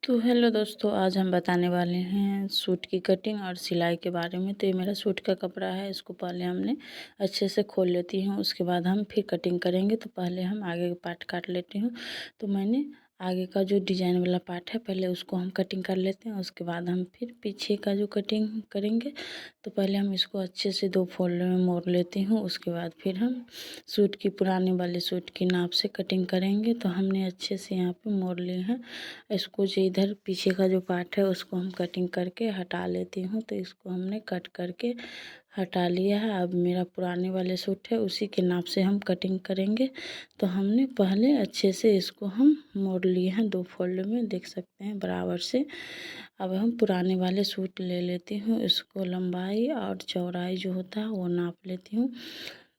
तो हेलो दोस्तों, आज हम बताने वाले हैं सूट की कटिंग और सिलाई के बारे में। तो ये मेरा सूट का कपड़ा है, इसको पहले हमने अच्छे से खोल लेती हूँ, उसके बाद हम फिर कटिंग करेंगे। तो पहले हम आगे का पार्ट काट लेती हूँ। तो मैंने आगे का जो डिजाइन वाला पार्ट है पहले उसको हम कटिंग कर लेते हैं, उसके बाद हम फिर पीछे का जो कटिंग करेंगे। तो पहले हम इसको अच्छे से 2 फोल्ड में मोड़ लेती हूँ, उसके बाद फिर हम सूट की पुराने वाले सूट की नाप से कटिंग करेंगे। तो हमने अच्छे से यहाँ पे मोड़ लिए हैं। इसको जो इधर पीछे का जो पार्ट है उसको हम कटिंग करके हटा लेती हूँ। तो इसको हमने कट करके हटा लिया है। अब मेरा पुराने वाले सूट है, उसी के नाप से हम कटिंग करेंगे। तो हमने पहले अच्छे से इसको हम मोड़ लिए हैं 2 फोल्ड में, देख सकते हैं बराबर से। अब हम पुराने वाले सूट ले लेती हूँ, इसको लंबाई और चौड़ाई जो होता है वो नाप लेती हूँ।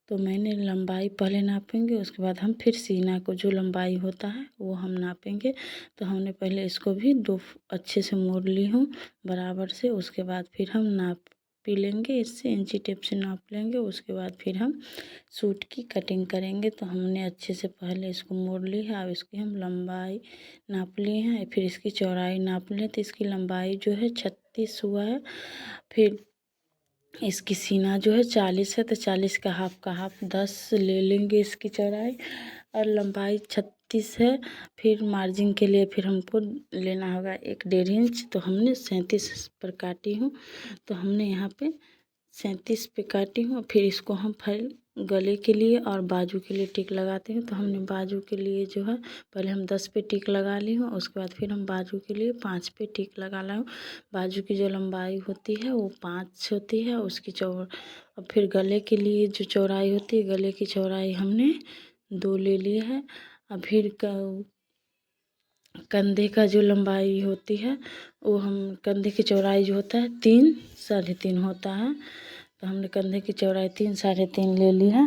तो मैंने लंबाई पहले नापेंगे, उसके बाद हम फिर सीना को जो लंबाई होता है वो हम नापेंगे। तो हमने पहले इसको भी 2 अच्छे से मोड़ ली हूँ बराबर से। उसके बाद फिर हम नाप भी लेंगे, इससे इंची टेप से नाप लेंगे। उसके बाद फिर हम सूट की कटिंग करेंगे। तो हमने अच्छे से पहले इसको मोड़ ली है। अब इसकी हम लंबाई नाप लिए हैं, फिर इसकी चौड़ाई नाप लें। तो इसकी लंबाई जो है 36 हुआ है। फिर इसकी सीना जो है 40 है, तो 40 का हाफ 10 ले लेंगे इसकी चौड़ाई। और लंबाई 36 है। फिर मार्जिन के लिए फिर हमको लेना होगा 1 डेढ़ इंच। तो हमने 37 पर काटी हूँ। तो हमने यहाँ पे 37 पे काटी हूँ। फिर इसको हम फिर गले के लिए और बाजू के लिए टिक लगाते हैं। तो हमने बाजू के लिए जो है पहले हम 10 पे टिक लगा ली हूँ, उसके बाद फिर हम बाजू के लिए 5 पे टिक लगा ला हूँ। बाजू की जो लंबाई होती है वो 5 होती है, उसकी और फिर गले के लिए जो चौड़ाई होती है, गले की चौड़ाई हमने 2 ले ली है। और फिर कंधे का जो लंबाई होती है वो हम कंधे की चौड़ाई जो होता है 3 साढ़े 3 होता है। तो हमने कंधे की चौड़ाई 3 साढ़े 3 ले ली है।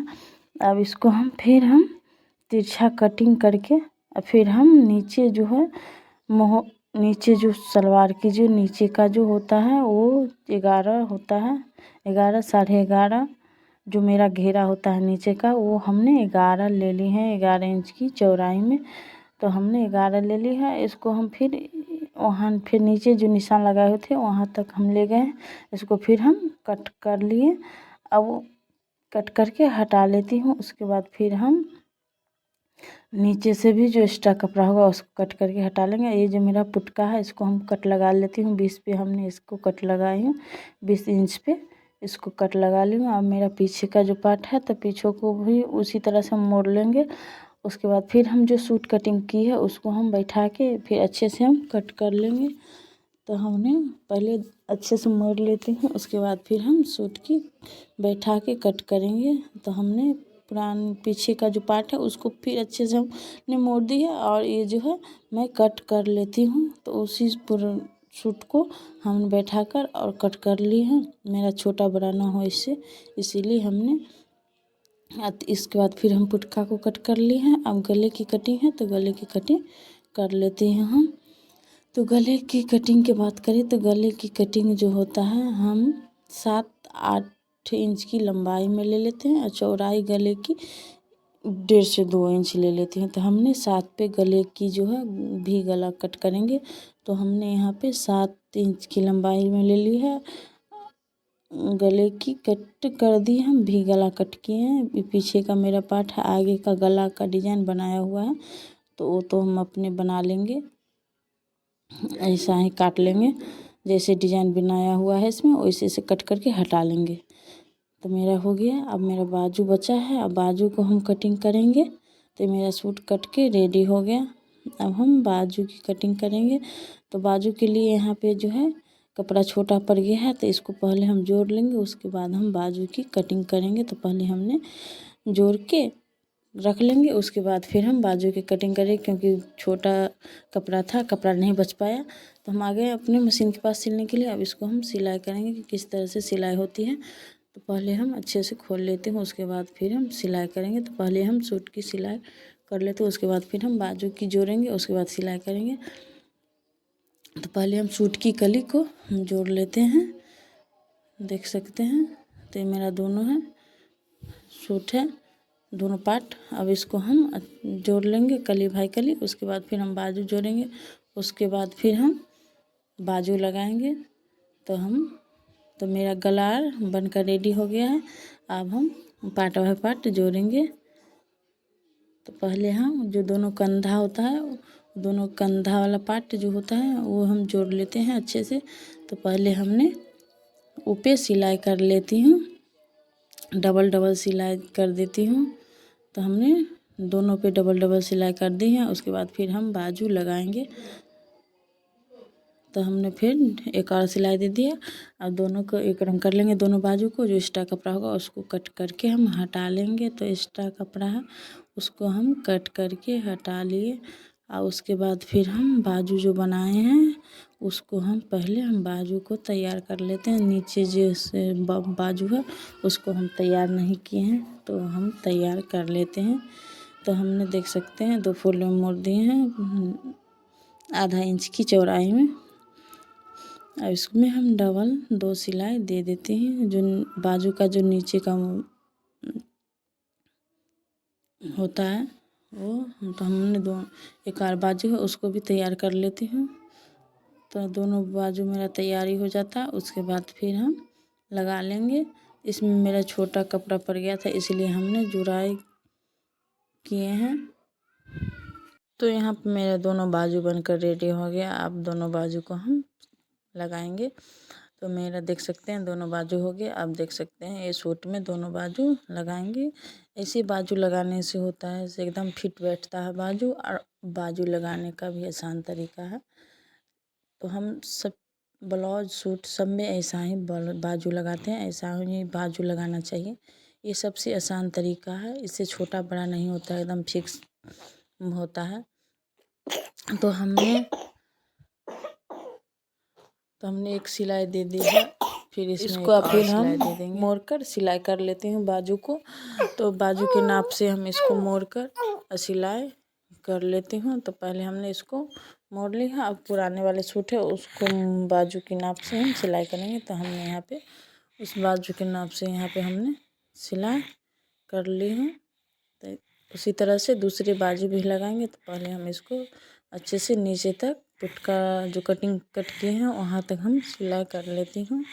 अब इसको हम तिरछा कटिंग करके फिर हम नीचे जो है नीचे जो सलवार की जो नीचे का जो होता है वो 11 होता है, 11 साढ़े 11 जो मेरा घेरा होता है नीचे का, वो हमने 11 ले ली है 11 इंच की चौड़ाई में। तो हमने 11 ले ली है। इसको हम फिर वहाँ फिर नीचे जो निशान लगाए हुए थे वहाँ तक हम ले गए। इसको फिर हम कट कर लिए। अब वो कट करके हटा लेती हूँ। उसके बाद फिर हम नीचे से भी जो एक्स्ट्रा कपड़ा होगा उसको कट करके हटा लेंगे। ये जो मेरा पुटका है इसको हम कट लगा लेती हूँ। 20 पे हमने इसको कट लगाई हूँ, 20 इंच पे इसको कट लगा ली हूँ। अब मेरा पीछे का जो पार्ट है तो पीछे को भी उसी तरह से हम मोड़ लेंगे। उसके बाद फिर हम जो सूट कटिंग की है उसको हम बैठा के फिर अच्छे से हम कट कर लेंगे। तो हमने पहले अच्छे से मोड़ लेते हैं, उसके बाद फिर हम सूट की बैठा के कट करेंगे। तो हमने पीछे का जो पार्ट है उसको फिर अच्छे से हमने मोड़ दिया और ये जो है मैं कट कर लेती हूँ। तो उसी पूरा सूट को हम बैठा कर और कट कर ली हैं, मेरा छोटा बड़ा ना हो इससे, इसीलिए हमने। इसके बाद फिर हम पुटका को कट कर लिए हैं। अब गले की कटिंग है तो गले की कटिंग कर लेते हैं हम। तो गले की कटिंग की बात करें तो गले की कटिंग जो होता है हम 7-8 इंच की लंबाई में ले लेते हैं और चौड़ाई गले की 1.5 से 2 इंच ले लेते हैं। तो हमने 7 पे गले की जो है भी गला कट करेंगे। तो हमने यहाँ पे 7 इंच की लंबाई में ले ली है, गले की कट कर दी, हम भी गला कट किए हैं। पीछे का मेरा पार्ट है, आगे का गला का डिजाइन बनाया हुआ है तो वो तो हम अपने बना लेंगे, ऐसा ही काट लेंगे जैसे डिजाइन बनाया हुआ है इसमें वैसे से कट करके हटा लेंगे। तो मेरा हो गया। अब मेरा बाजू बचा है, अब बाजू को हम कटिंग करेंगे। तो मेरा सूट कट के रेडी हो गया। अब हम बाजू की कटिंग करेंगे। तो बाजू के लिए यहाँ पे जो है कपड़ा छोटा पड़ गया है तो इसको पहले हम जोड़ लेंगे, उसके बाद हम बाजू की कटिंग करेंगे। तो पहले हमने जोड़ के रख लेंगे, उसके बाद फिर हम बाजू की कटिंग करेंगे। क्योंकि छोटा कपड़ा था, कपड़ा नहीं बच पाया तो हम आ गए अपने मशीन के पास सिलने के लिए। अब इसको हम सिलाई करेंगे कि किस तरह से सिलाई होती है। तो पहले हम अच्छे से खोल लेते हैं, उसके बाद फिर हम सिलाई करेंगे। तो पहले हम सूट की सिलाई कर लेते हैं, उसके बाद फिर हम बाजू की जोड़ेंगे, उसके बाद सिलाई करेंगे। तो पहले हम सूट की कली को हम जोड़ लेते हैं, देख सकते हैं। तो ये मेरा दोनों है सूट है, दोनों पार्ट। अब इसको हम जोड़ लेंगे कली भाई कली, उसके बाद फिर हम बाजू जोड़ेंगे, उसके बाद फिर हम बाजू लगाएंगे। तो मेरा गलार बनकर रेडी हो गया है। अब हम पार्ट बाय पार्ट जोड़ेंगे। तो पहले हम जो दोनों कंधा होता है, दोनों कंधा वाला पार्ट जो होता है वो हम जोड़ लेते हैं अच्छे से। तो पहले हमने ऊपर सिलाई कर लेती हूँ, डबल डबल सिलाई कर देती हूँ। तो हमने दोनों पे डबल डबल सिलाई कर दी है। उसके बाद फिर हम बाजू लगाएंगे। तो हमने फिर एक और सिलाई दे दिया। अब दोनों को एक रंग कर लेंगे। दोनों बाजू को जो एक्स्ट्रा कपड़ा होगा उसको कट करके हम हटा लेंगे। तो एक्स्ट्रा कपड़ा है उसको हम कट करके हटा लिए। और उसके बाद फिर हम बाजू जो बनाए हैं उसको हम बाजू को तैयार कर लेते हैं। नीचे जैसे बाजू है उसको हम तैयार नहीं किए हैं, तो हम तैयार कर लेते हैं। तो हमने देख सकते हैं 2 फोल्ड में मोड़ दिए हैं आधा इंच की चौड़ाई में। और इसमें हम डबल 2 सिलाई दे देते हैं। जो बाजू का जो नीचे का होता है वो, तो हमने एक और बाजू है उसको भी तैयार कर लेती हूँ। तो दोनों बाजू मेरा तैयारी हो जाता है। उसके बाद फिर हम लगा लेंगे। इसमें मेरा छोटा कपड़ा पड़ गया था इसलिए हमने जुड़ाई किए हैं। तो यहाँ पे मेरे दोनों बाजू बनकर रेडी हो गया। अब दोनों बाजू को हम लगाएंगे। तो मेरा देख सकते हैं दोनों बाजू हो गए। अब देख सकते हैं ये सूट में दोनों बाजू लगाएंगे। ऐसे बाजू लगाने से होता है से एकदम फिट बैठता है बाजू, और बाजू लगाने का भी आसान तरीका है। तो हम सब ब्लाउज सूट सब में ऐसा ही बाजू लगाते हैं, ऐसा ही बाजू लगाना चाहिए। ये सबसे आसान तरीका है, इससे छोटा बड़ा नहीं होता है, एकदम फिक्स होता है। तो हमने एक सिलाई दे दी है। फिर इसको फिर हम मोड़ कर सिलाई कर लेते हैं बाजू को। तो बाजू के नाप से हम इसको मोड़ कर सिलाई कर लेती हूँ। तो पहले हमने इसको मोड़ लिया। अब पुराने वाले सूट है उसको बाजू के नाप से हम सिलाई करेंगे। तो हमने यहाँ पे उस बाजू के नाप से यहाँ पे हमने सिलाई कर ली है। तो उसी तरह से दूसरी बाजू भी लगाएंगे। तो पहले हम इसको अच्छे से नीचे तक पुट का जो कटिंग कट किए हैं वहाँ तक हम सिलाई कर लेती हूँ।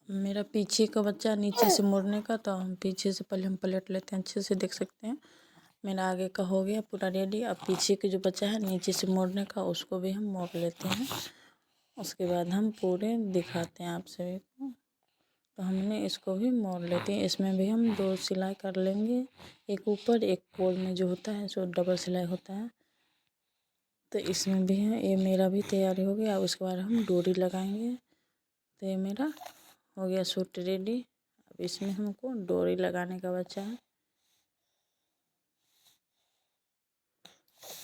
मेरा पीछे का बच्चा नीचे से मोड़ने का, तो हम पीछे से पहले हम पलट लेते हैं। अच्छे से देख सकते हैं मेरा आगे का हो गया पूरा रेडी। अब पीछे के जो बच्चा है नीचे से मोड़ने का, उसको भी हम मोड़ लेते हैं। उसके बाद हम पूरे दिखाते हैं आप सभी को। तो हमने इसको भी मोड़ लेते हैं। इसमें भी हम 2 सिलाई कर लेंगे, एक ऊपर एक कोल में जो होता है सो डबल सिलाई होता है। तो इसमें भी है, ये मेरा भी तैयारी हो गया। अब उसके बाद हम डोरी लगाएंगे। तो ये मेरा हो गया सूट रेडी। अब इसमें हमको डोरी लगाने का बचा है।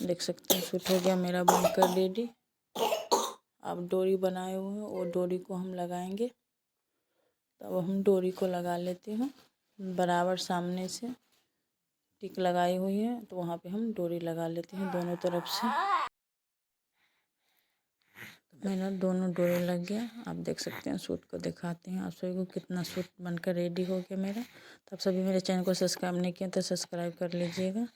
देख सकते हैं सूट हो गया मेरा बनकर रेडी। अब डोरी बनाए हुए हैं वो डोरी को हम लगाएंगे। तो अब हम डोरी को लगा लेते हैं बराबर सामने से टिक लगाई हुई है, तो वहाँ पे हम डोरी लगा लेते हैं दोनों तरफ से। मेरा दोनों डोरी लग गया। आप देख सकते हैं सूट को दिखाते हैं आप सभी को कितना सूट बनकर रेडी हो गया मेरा। तो आप सभी मेरे चैनल को सब्सक्राइब नहीं किया तो सब्सक्राइब कर लीजिएगा।